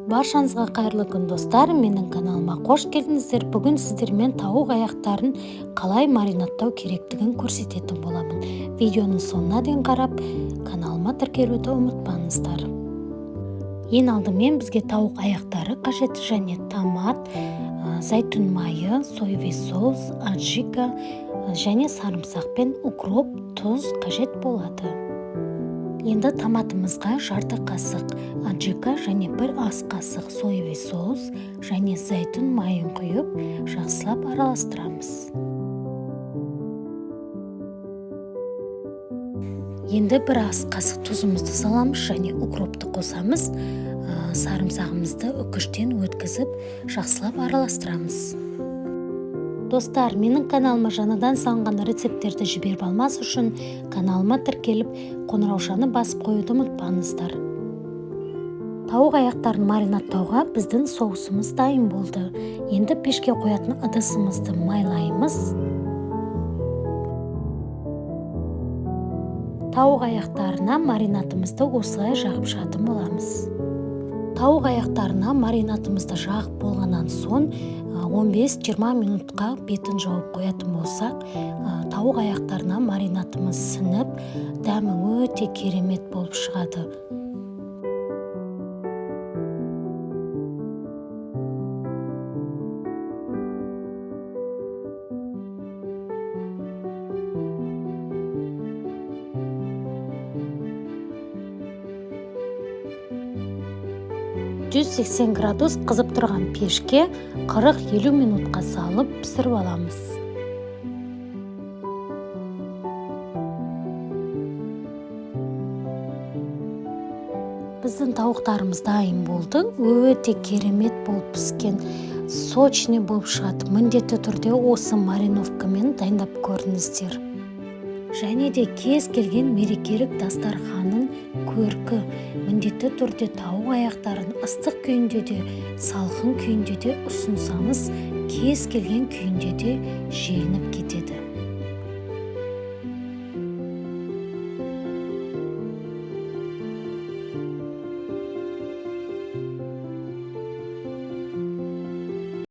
Баршаңызға қайырлы күн достар, менің каналыма қош келдіңіздер. Бүгін сіздермен тауық аяқтарын қалай маринаттау керектігін көрсететін боламын. Видеоның соңына дейін қарап, каналыма тіркелуді ұмытпаңыздар. Ең алдымен бізге тауық аяқтары қажет, және томат, зәйтүн майы, соевый соус, аджика және сарымсақ пен укроп, тұз қажет болады. Енді томатымызға жарты қасық аджика және бір ас қасық соевый соус және зәйтүн майын құйып, жақсылап араластырамыз. Енді бір ас қасық тұзымызды саламыз және укропты қосамыз. Сарымсағымызды үкіштен өткізіп, жақсылап араластырамыз. Достар, менің каналыма жаңадан салынған рецепттерді жіберіп алмас үшін каналыма тіркеліп, қоңыраушаны басып қоюды ұмытпаңыздар. Тауық аяқтарын маринаттауға біздің соусымыз дайын болды. Енді пешке қоятын ыдысымызды майлаймыз. Тауық аяқтарына маринатымызды осылай жағып шығатын боламыз. Тауық аяқтарына маринатымызды жағып болғаннан соң 15-20 минутқа бетін жауып қоятын болсақ, тауық аяқтарына маринатымыз сіңіп, дәмі өте керемет болып шығады. «180 градус қызып тұрған пешке 40-50 минутқа салып пісіріп аламыз. Біздің тауықтарымыз дайын болды. Өте керемет болып піскен, сочный болып шығады. Міндетті түрде осы мариновкамен дайындап көріңіздер. Және де кез келген мерекелік дастарханның көркі. Міндетті түрде тауық аяқтарын ыстық күйінде де, салқын күйінде де ұсынсаңыз, кез келген күйінде де желініп кетеді.